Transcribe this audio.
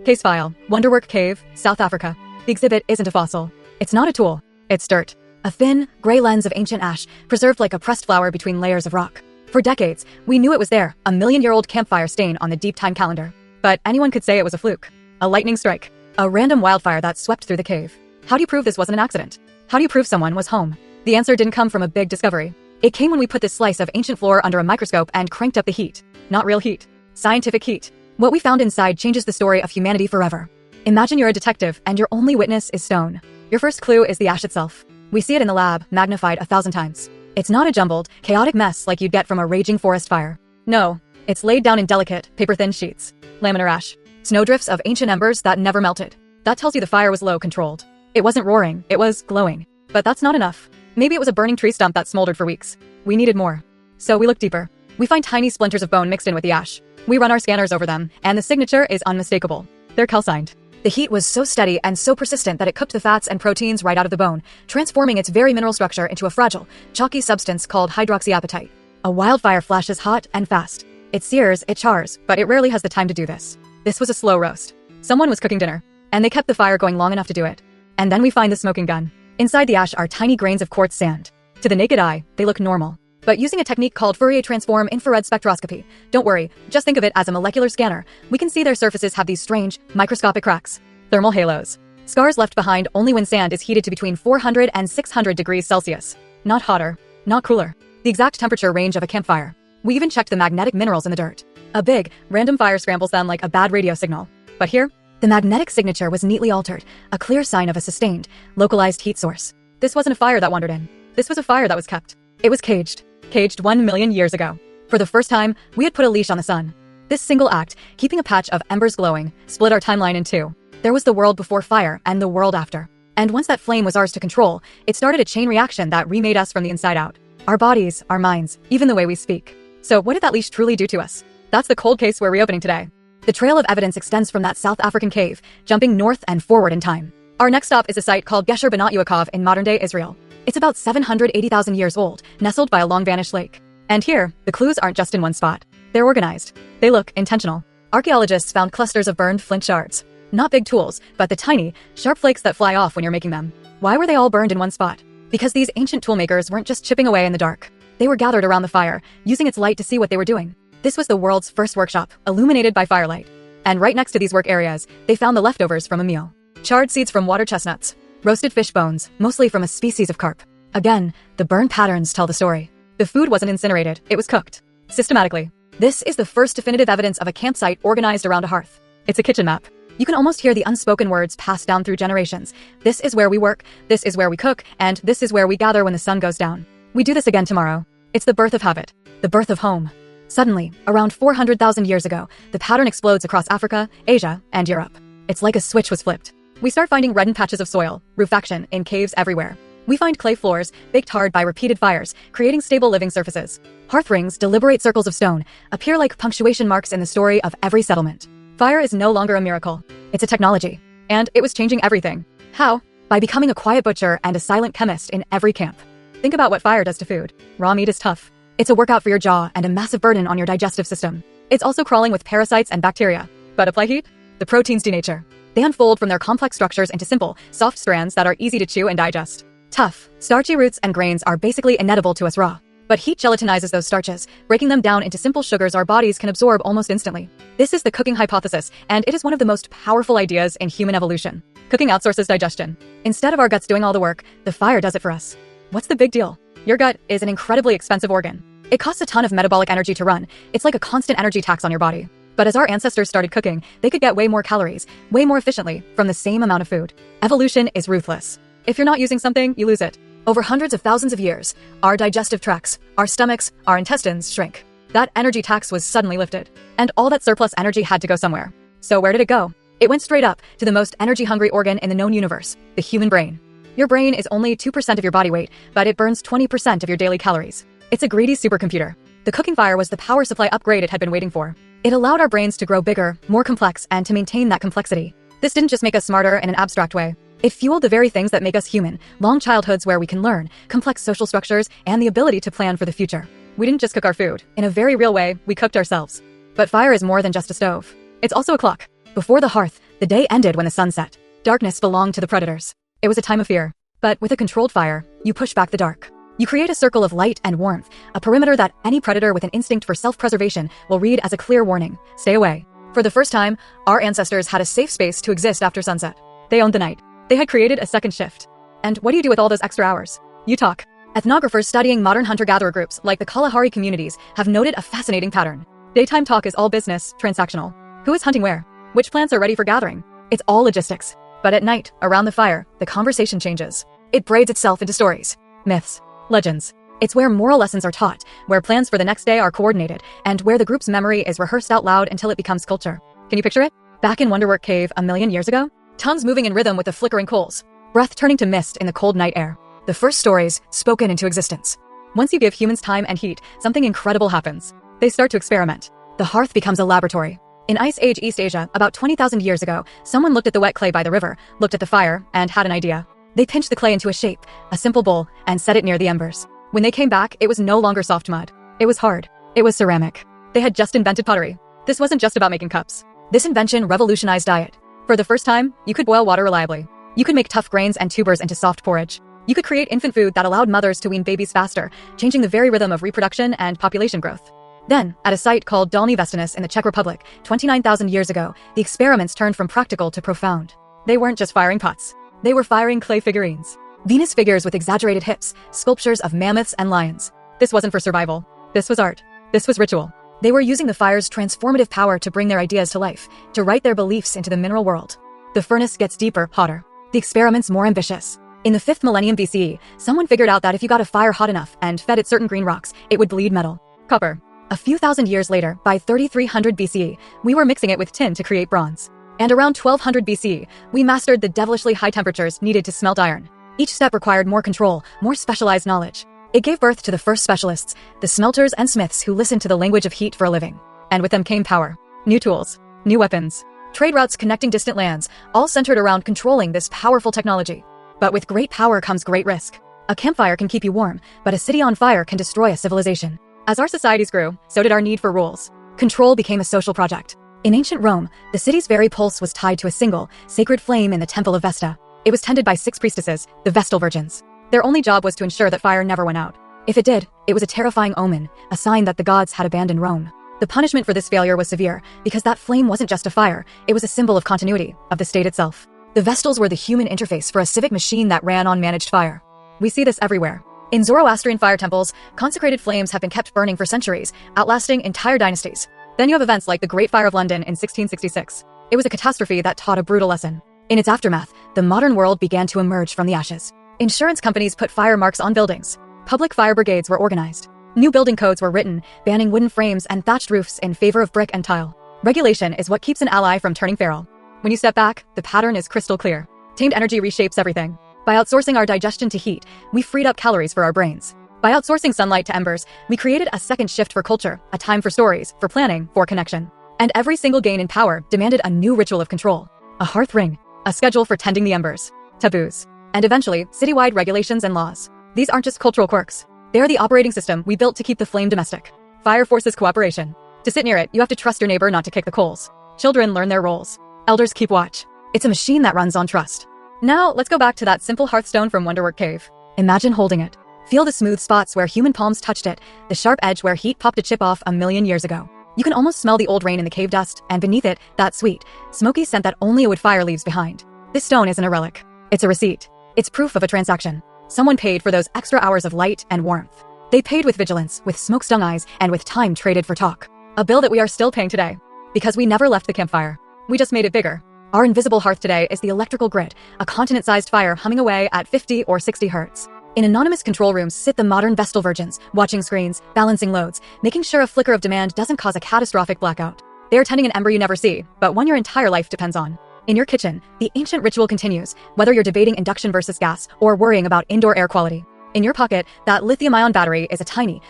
Case file, Wonderwork Cave, South Africa. The exhibit isn't a fossil. It's not a tool. It's dirt. A thin, gray lens of ancient ash, preserved like a pressed flower between layers of rock. For decades, we knew it was there, a million-year-old campfire stain on the deep time calendar. But anyone could say it was a fluke. A lightning strike. A random wildfire that swept through the cave. How do you prove this wasn't an accident? How do you prove someone was home? The answer didn't come from a big discovery. It came when we put this slice of ancient floor under a microscope and cranked up the heat. Not real heat. Scientific heat. What we found inside changes the story of humanity forever. Imagine you're a detective and your only witness is stone. Your first clue is the ash itself. We see it in the lab, magnified 1,000 times. It's not a jumbled, chaotic mess like you'd get from a raging forest fire. No, it's laid down in delicate, paper-thin sheets. Laminar ash. Snowdrifts of ancient embers that never melted. That tells you the fire was low controlled. It wasn't roaring, it was glowing. But that's not enough. Maybe it was a burning tree stump that smoldered for weeks. We needed more. So we look deeper. We find tiny splinters of bone mixed in with the ash. We run our scanners over them, and the signature is unmistakable. They're calcined. The heat was so steady and so persistent that it cooked the fats and proteins right out of the bone, transforming its very mineral structure into a fragile, chalky substance called hydroxyapatite. A wildfire flashes hot and fast. It sears, it chars, but it rarely has the time to do this. This was a slow roast. Someone was cooking dinner, and they kept the fire going long enough to do it. And then we find the smoking gun. Inside the ash are tiny grains of quartz sand. To the naked eye, they look normal. But using a technique called Fourier transform infrared spectroscopy, don't worry, just think of it as a molecular scanner, we can see their surfaces have these strange, microscopic cracks. Thermal halos. Scars left behind only when sand is heated to between 400 and 600 degrees Celsius. Not hotter, not cooler. The exact temperature range of a campfire. We even checked the magnetic minerals in the dirt. A big, random fire scrambles them like a bad radio signal. But here, the magnetic signature was neatly altered, a clear sign of a sustained, localized heat source. This wasn't a fire that wandered in. This was a fire that was kept. It was caged. Caged 1 million years ago. For the first time, we had put a leash on the sun. This single act, keeping a patch of embers glowing, split our timeline in two. There was the world before fire and the world after. And once that flame was ours to control, it started a chain reaction that remade us from the inside out. Our bodies, our minds, even the way we speak. So what did that leash truly do to us? That's the cold case we're reopening today. The trail of evidence extends from that South African cave, jumping north and forward in time. Our next stop is a site called Gesher Benat Yaakov in modern-day Israel. It's about 780,000 years old, nestled by a long-vanished lake. And here, the clues aren't just in one spot. They're organized. They look intentional. Archaeologists found clusters of burned flint shards. Not big tools, but the tiny, sharp flakes that fly off when you're making them. Why were they all burned in one spot? Because these ancient toolmakers weren't just chipping away in the dark. They were gathered around the fire, using its light to see what they were doing. This was the world's first workshop, illuminated by firelight. And right next to these work areas, they found the leftovers from a meal. Charred seeds from water chestnuts. Roasted fish bones, mostly from a species of carp. Again, the burn patterns tell the story. The food wasn't incinerated, it was cooked. Systematically. This is the first definitive evidence of a campsite organized around a hearth. It's a kitchen map. You can almost hear the unspoken words passed down through generations. This is where we work, this is where we cook, and this is where we gather when the sun goes down. We do this again tomorrow. It's the birth of habit. The birth of home. Suddenly, around 400,000 years ago, the pattern explodes across Africa, Asia, and Europe. It's like a switch was flipped. We start finding reddened patches of soil, rufaction, in caves everywhere. We find clay floors, baked hard by repeated fires, creating stable living surfaces. Hearth rings, deliberate circles of stone, appear like punctuation marks in the story of every settlement. Fire is no longer a miracle. It's a technology. And it was changing everything. How? By becoming a quiet butcher and a silent chemist in every camp. Think about what fire does to food. Raw meat is tough. It's a workout for your jaw and a massive burden on your digestive system. It's also crawling with parasites and bacteria. But apply heat? The proteins denature. They unfold from their complex structures into simple, soft strands that are easy to chew and digest. Tough, starchy roots and grains are basically inedible to us raw. But heat gelatinizes those starches, breaking them down into simple sugars our bodies can absorb almost instantly. This is the cooking hypothesis, and it is one of the most powerful ideas in human evolution. Cooking outsources digestion. Instead of our guts doing all the work, the fire does it for us. What's the big deal? Your gut is an incredibly expensive organ. It costs a ton of metabolic energy to run. It's like a constant energy tax on your body. But as our ancestors started cooking, they could get way more calories, way more efficiently, from the same amount of food. Evolution is ruthless. If you're not using something, you lose it. Over hundreds of thousands of years, our digestive tracts, our stomachs, our intestines shrink. That energy tax was suddenly lifted. And all that surplus energy had to go somewhere. So where did it go? It went straight up to the most energy-hungry organ in the known universe, the human brain. Your brain is only 2% of your body weight, but it burns 20% of your daily calories. It's a greedy supercomputer. The cooking fire was the power supply upgrade it had been waiting for. It allowed our brains to grow bigger, more complex, and to maintain that complexity. This didn't just make us smarter in an abstract way. It fueled the very things that make us human, long childhoods where we can learn, complex social structures, and the ability to plan for the future. We didn't just cook our food. In a very real way, we cooked ourselves. But fire is more than just a stove. It's also a clock. Before the hearth, The day ended when the sun set. Darkness belonged to the predators. It was a time of fear. But with a controlled fire, you push back the dark. You create a circle of light and warmth, a perimeter that any predator with an instinct for self-preservation will read as a clear warning. Stay away. For the first time, our ancestors had a safe space to exist after sunset. They owned the night. They had created a second shift. And what do you do with all those extra hours? You talk. Ethnographers studying modern hunter-gatherer groups like the Kalahari communities have noted a fascinating pattern. Daytime talk is all business, transactional. Who is hunting where? Which plants are ready for gathering? It's all logistics. But at night, around the fire, the conversation changes. It braids itself into stories, myths, legends. It's where moral lessons are taught, where plans for the next day are coordinated, and where the group's memory is rehearsed out loud until it becomes culture. Can you picture it? Back in Wonderwork Cave a million years ago? Tongues moving in rhythm with the flickering coals. Breath turning to mist in the cold night air. The first stories spoken into existence. Once you give humans time and heat, something incredible happens. They start to experiment. The hearth becomes a laboratory. In Ice Age East Asia, about 20,000 years ago, someone looked at the wet clay by the river, looked at the fire, and had an idea. They pinched the clay into a shape, a simple bowl, and set it near the embers. When they came back, it was no longer soft mud. It was hard. It was ceramic. They had just invented pottery. This wasn't just about making cups. This invention revolutionized diet. For the first time, you could boil water reliably. You could make tough grains and tubers into soft porridge. You could create infant food that allowed mothers to wean babies faster, changing the very rhythm of reproduction and population growth. Then, at a site called Dolní Věstonice in the Czech Republic, 29,000 years ago, the experiments turned from practical to profound. They weren't just firing pots. They were firing clay figurines. Venus figures with exaggerated hips, sculptures of mammoths and lions. This wasn't for survival. This was art. This was ritual. They were using the fire's transformative power to bring their ideas to life, to write their beliefs into the mineral world. The furnace gets deeper, hotter. The experiment's more ambitious. In the 5th millennium BCE, someone figured out that if you got a fire hot enough and fed it certain green rocks, it would bleed metal. Copper. A few thousand years later, by 3300 BCE, we were mixing it with tin to create bronze. And around 1200 BCE, we mastered the devilishly high temperatures needed to smelt iron. Each step required more control, more specialized knowledge. It gave birth to the first specialists, the smelters and smiths who listened to the language of heat for a living. And with them came power. New tools. New weapons. Trade routes connecting distant lands, all centered around controlling this powerful technology. But with great power comes great risk. A campfire can keep you warm, but a city on fire can destroy a civilization. As our societies grew, so did our need for rules. Control became a social project. In ancient Rome, the city's very pulse was tied to a single, sacred flame in the Temple of Vesta. It was tended by 6 priestesses, the Vestal Virgins. Their only job was to ensure that fire never went out. If it did, it was a terrifying omen, a sign that the gods had abandoned Rome. The punishment for this failure was severe, because that flame wasn't just a fire, it was a symbol of continuity, of the state itself. The Vestals were the human interface for a civic machine that ran on managed fire. We see this everywhere. In Zoroastrian fire temples, consecrated flames have been kept burning for centuries, outlasting entire dynasties. Then you have events like the Great Fire of London in 1666. It was a catastrophe that taught a brutal lesson. In its aftermath, the modern world began to emerge from the ashes. Insurance companies put fire marks on buildings. Public fire brigades were organized. New building codes were written, banning wooden frames and thatched roofs in favor of brick and tile. Regulation is what keeps an ally from turning feral. When you step back, the pattern is crystal clear. Tamed energy reshapes everything. By outsourcing our digestion to heat, we freed up calories for our brains. By outsourcing sunlight to embers, we created a second shift for culture, a time for stories, for planning, for connection. And every single gain in power demanded a new ritual of control. A hearth ring, a schedule for tending the embers, taboos, and eventually, citywide regulations and laws. These aren't just cultural quirks. They are the operating system we built to keep the flame domestic. Fire forces cooperation. To sit near it, you have to trust your neighbor not to kick the coals. Children learn their roles. Elders keep watch. It's a machine that runs on trust. Now, let's go back to that simple hearthstone from Wonderwork Cave. Imagine holding it. Feel the smooth spots where human palms touched it, the sharp edge where heat popped a chip off a million years ago. You can almost smell the old rain in the cave dust, and beneath it, that sweet, smoky scent that only a wood fire leaves behind. This stone isn't a relic. It's a receipt. It's proof of a transaction. Someone paid for those extra hours of light and warmth. They paid with vigilance, with smoke-stung eyes, and with time traded for talk. A bill that we are still paying today. Because we never left the campfire. We just made it bigger. Our invisible hearth today is the electrical grid, a continent-sized fire humming away at 50 or 60 hertz. In anonymous control rooms sit the modern Vestal Virgins, watching screens, balancing loads, making sure a flicker of demand doesn't cause a catastrophic blackout. They are tending an ember you never see, but one your entire life depends on. In your kitchen, the ancient ritual continues, whether you're debating induction versus gas or worrying about indoor air quality. In your pocket, that lithium-ion battery is a tiny,